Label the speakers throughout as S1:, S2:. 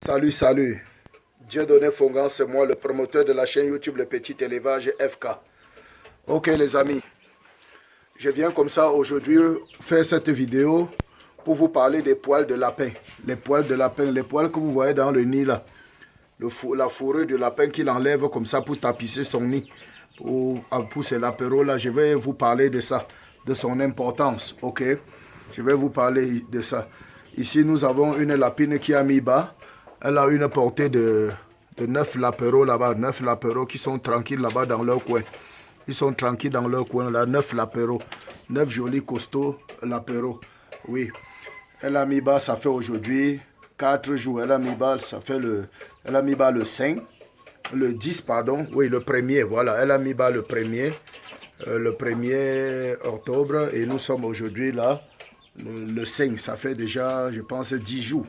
S1: Salut, salut. Dieudonné Fongan, c'est moi, le promoteur de la chaîne YouTube Le Petit Élevage FK. Ok les amis, je viens comme ça aujourd'hui faire cette vidéo pour vous parler des poils de lapin. Les poils de lapin, les poils que vous voyez dans le nid là. La fourrure de lapin qu'il enlève comme ça pour tapisser son nid. Pour ces lapéros là, je vais vous parler de ça, de son importance, ok. Je vais vous parler de ça. Ici nous avons une lapine qui a mis bas. Elle a une portée de 9 lapéros là-bas, 9 lapéros qui sont tranquilles là-bas dans leur coin. Ils sont tranquilles dans leur coin là, 9 lapéros, 9 jolis costauds lapéros. Oui, elle a mis bas, ça fait aujourd'hui 4 jours. Elle a mis bas, elle a mis bas le 5, le 10 pardon, oui le premier, voilà. Elle a mis bas le 1er octobre et nous sommes aujourd'hui là, le 5, ça fait déjà je pense 10 jours.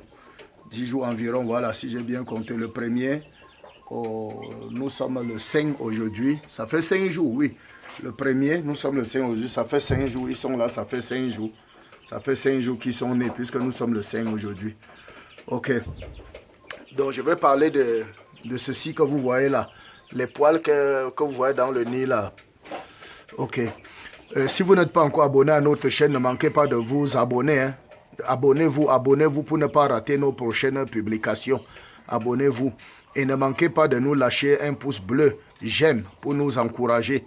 S1: 10 jours environ, voilà, si j'ai bien compté le premier. Nous sommes le 5 aujourd'hui. Ça fait 5 jours, oui. Le premier, nous sommes le 5 aujourd'hui. Ça fait 5 jours, ils sont là, ça fait 5 jours. Ça fait 5 jours qu'ils sont nés, puisque nous sommes le 5 aujourd'hui. Ok. Donc, je vais parler de ceci que vous voyez là. Les poils que vous voyez dans le nid là. Ok. Si vous n'êtes pas encore abonné à notre chaîne, ne manquez pas de vous abonner, hein. Abonnez-vous pour ne pas rater nos prochaines publications. Abonnez-vous et ne manquez pas de nous lâcher un pouce bleu, j'aime, pour nous encourager,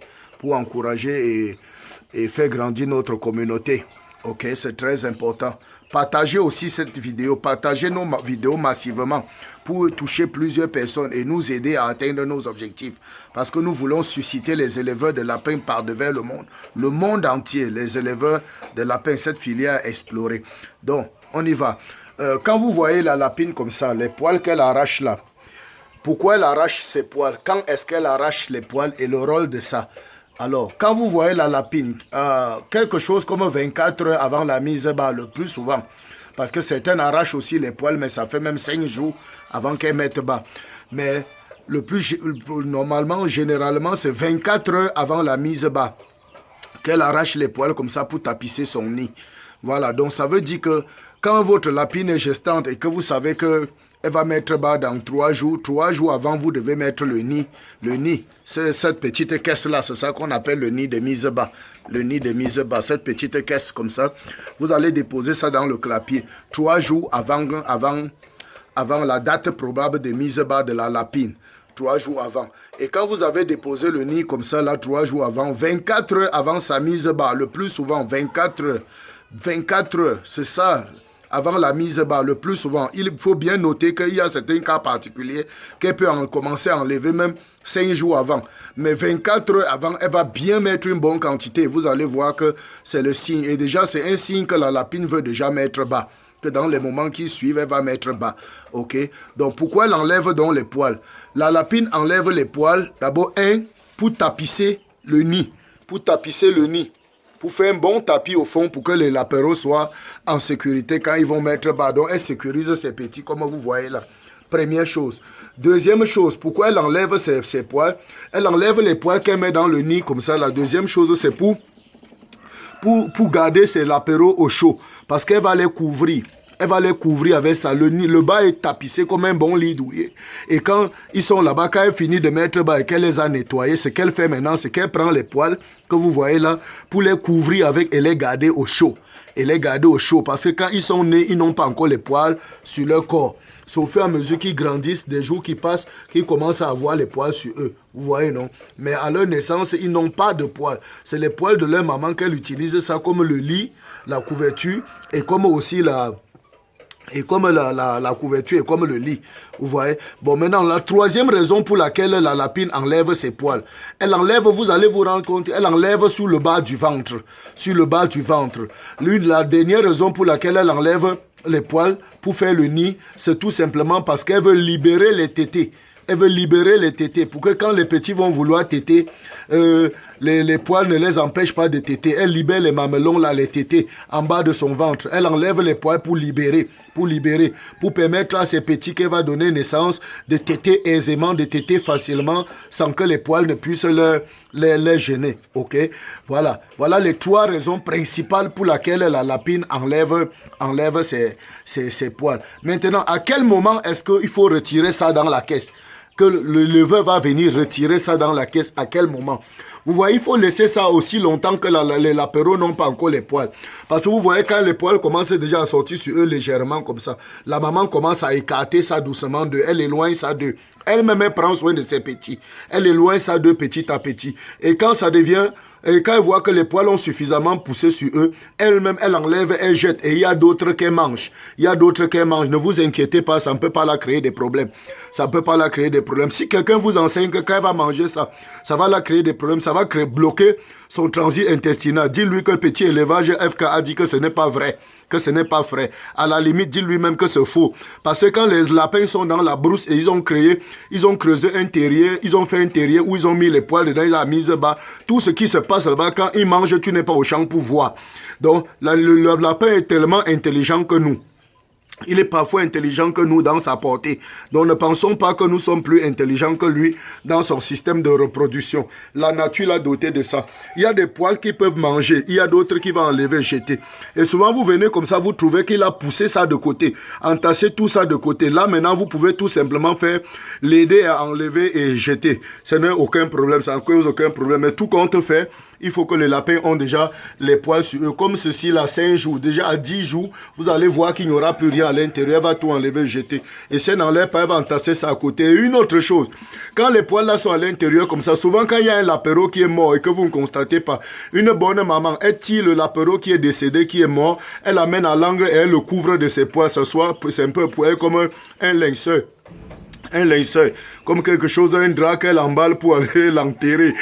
S1: et faire grandir notre communauté. Ok, c'est très important. Partagez aussi cette vidéo, partagez nos vidéos massivement pour toucher plusieurs personnes et nous aider à atteindre nos objectifs. Parce que nous voulons susciter les éleveurs de lapins par devers le monde entier, les éleveurs de lapins, cette filière explorée. Donc, on y va. Quand vous voyez la lapine comme ça, les poils qu'elle arrache là, pourquoi elle arrache ses poils? Quand est-ce qu'elle arrache les poils et le rôle de ça? Alors, quand vous voyez la lapine, quelque chose comme 24 heures avant la mise bas, le plus souvent, parce que certains arrachent aussi les poils, mais ça fait même 5 jours avant qu'elle mette bas. Mais normalement, généralement, c'est 24 heures avant la mise bas qu'elle arrache les poils comme ça pour tapisser son nid. Voilà, donc ça veut dire que quand votre lapine est gestante et que vous savez que elle va mettre bas dans 3 jours. 3 jours avant, vous devez mettre le nid. Le nid, c'est cette petite caisse-là. C'est ça qu'on appelle le nid de mise bas. Le nid de mise bas, cette petite caisse comme ça. Vous allez déposer ça dans le clapier. 3 jours avant la date probable de mise bas de la lapine. 3 jours avant. Et quand vous avez déposé le nid comme ça, là, 3 jours avant, 24 heures avant sa mise bas, le plus souvent, 24 heures. 24 heures, c'est ça. Avant la mise bas, le plus souvent, il faut bien noter qu'il y a certains cas particuliers qu'elle peut commencer à enlever même 5 jours avant. Mais 24 heures avant, elle va bien mettre une bonne quantité. Vous allez voir que c'est le signe. Et déjà, c'est un signe que la lapine veut déjà mettre bas. Que dans les moments qui suivent, elle va mettre bas. Ok? Donc, pourquoi elle enlève donc les poils? La lapine enlève les poils, d'abord, pour tapisser le nid. Pour tapisser le nid. Pour faire un bon tapis au fond pour que les lapéros soient en sécurité quand ils vont mettre bas. Donc, elle sécurise ses petits comme vous voyez là. Première chose. Deuxième chose, pourquoi elle enlève ses poils? Elle enlève les poils qu'elle met dans le nid comme ça. La deuxième chose, c'est pour garder ses lapéros au chaud. Parce qu'elle va les couvrir. Elle va les couvrir avec ça. Le bas est tapissé comme un bon lit douillet. Et quand ils sont là-bas, quand elle finit de mettre bas et qu'elle les a nettoyés, ce qu'elle fait maintenant, c'est qu'elle prend les poils que vous voyez là pour les couvrir avec et les garder au chaud. Et les garder au chaud. Parce que quand ils sont nés, ils n'ont pas encore les poils sur leur corps. C'est au fur et à mesure qu'ils grandissent, des jours qui passent, qu'ils commencent à avoir les poils sur eux. Vous voyez, non? Mais à leur naissance, ils n'ont pas de poils. C'est les poils de leur maman qu'elle utilise ça comme le lit, la couverture et comme aussi la couverture et comme le lit. Vous voyez? Bon, maintenant, la troisième raison pour laquelle la lapine enlève ses poils. Elle enlève, vous allez vous rendre compte, elle enlève sur le bas du ventre. Sur le bas du ventre. La dernière raison pour laquelle elle enlève les poils pour faire le nid, c'est tout simplement parce qu'elle veut libérer les tétés. Elle veut libérer les tétés pour que quand les petits vont vouloir téter, les poils ne les empêchent pas de téter. Elle libère les mamelons, là, les tétés, en bas de son ventre. Elle enlève les poils pour libérer, pour permettre à ces petits qu'elle va donner naissance de téter aisément, de téter facilement, sans que les poils ne puissent les gêner, ok? Voilà les 3 raisons principales pour lesquelles la lapine enlève ses poils. Maintenant, à quel moment est-ce qu'il faut retirer ça dans la caisse? Que le leveur va venir retirer ça dans la caisse, à quel moment? Vous voyez, il faut laisser ça aussi longtemps que les lapéros n'ont pas encore les poils. Parce que vous voyez, quand les poils commencent déjà à sortir sur eux légèrement comme ça, la maman commence à écarter ça doucement d'eux. Elle éloigne ça d'eux. Elle-même, elle prend soin de ses petits. Elle éloigne ça d'eux petit à petit. Et quand ça devient... Et quand elle voit que les poils ont suffisamment poussé sur eux, elle-même, elle enlève, elle jette. Et il y a d'autres qu'elle mange. Il y a d'autres qu'elle mange. Ne vous inquiétez pas, ça ne peut pas la créer des problèmes. Ça ne peut pas la créer des problèmes. Si quelqu'un vous enseigne que quand elle va manger ça, ça va la créer des problèmes, ça va bloquer son transit intestinal. Dis-lui que le petit élevage FK a dit que ce n'est pas vrai, que ce n'est pas vrai. À la limite, dis-lui même que c'est faux. Parce que quand les lapins sont dans la brousse et ils ont creusé un terrier, ils ont fait un terrier où ils ont mis les poils dedans, ils ont mis bas. Tout ce qui se passe là-bas, quand ils mangent, tu n'es pas au champ pour voir. Donc, le lapin est tellement intelligent que nous. Il est parfois intelligent que nous dans sa portée. Donc ne pensons pas que nous sommes plus intelligents que lui dans son système de reproduction. La nature l'a doté de ça. Il y a des poils qui peuvent manger. Il y a d'autres qui vont enlever, jeter. Et souvent vous venez comme ça, vous trouvez qu'il a poussé ça de côté. Entassé tout ça de côté. Là maintenant vous pouvez tout simplement faire l'aider à enlever et jeter. Ce n'est aucun problème. Ça ne cause aucun problème. Mais tout compte fait, il faut que les lapins ont déjà les poils sur eux. Comme ceci là, 5 jours. Déjà à 10 jours, vous allez voir qu'il n'y aura plus rien à l'intérieur, elle va tout enlever, jeter. Et si elle n'enlève pas, elle va entasser ça à côté. Et une autre chose, quand les poils là sont à l'intérieur comme ça, souvent quand il y a un lapéro qui est mort et que vous ne constatez pas, une bonne maman, elle tire le lapéro qui est décédé, qui est mort, elle l'amène à l'angle et elle le couvre de ses poils. C'est un peu pour elle comme un linceur. Un linceur, comme quelque chose, un drap qu'elle emballe pour aller l'enterrer.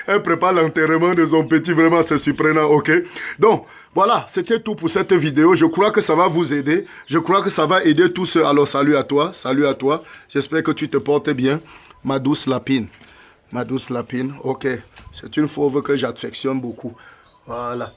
S1: Elle prépare l'enterrement de son petit, vraiment c'est surprenant, ok? Donc, voilà, c'était tout pour cette vidéo. Je crois que ça va vous aider. Je crois que ça va aider tous ceux. Alors, salut à toi. Salut à toi. J'espère que tu te portes bien. Ma douce lapine. Ma douce lapine. Ok. C'est une fauve que j'affectionne beaucoup. Voilà.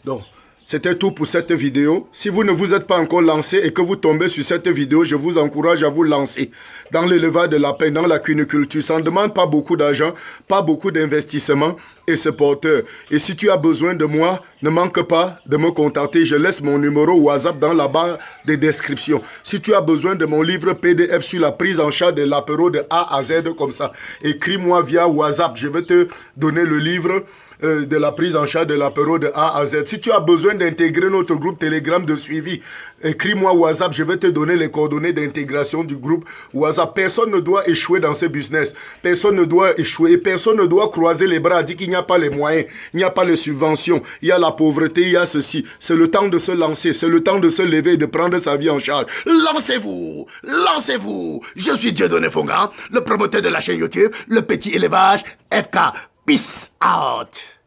S1: Donc, c'était tout pour cette vidéo. Si vous ne vous êtes pas encore lancé et que vous tombez sur cette vidéo, je vous encourage à vous lancer dans l'élevage de lapins, dans la cuniculture. Ça ne demande pas beaucoup d'argent, pas beaucoup d'investissement et c'est porteur. Et si tu as besoin de moi, ne manque pas de me contacter. Je laisse mon numéro WhatsApp dans la barre de description. Si tu as besoin de mon livre PDF sur la prise en charge de l'apéro de A à Z comme ça, écris-moi via WhatsApp. Je vais te donner le livre de la prise en charge de l'apéro de A à Z. Si tu as besoin d'intégrer notre groupe Telegram de suivi, écris-moi WhatsApp, je vais te donner les coordonnées d'intégration du groupe WhatsApp. Personne ne doit échouer dans ce business. Personne ne doit échouer. Personne ne doit croiser les bras, dire qu'il n'y a pas les moyens, il n'y a pas les subventions, il y a la pauvreté, il y a ceci. C'est le temps de se lancer, c'est le temps de se lever et de prendre sa vie en charge. Lancez-vous, lancez-vous. Je suis Dieudonné Fonga, le promoteur de la chaîne YouTube, le petit élevage FK. Peace out.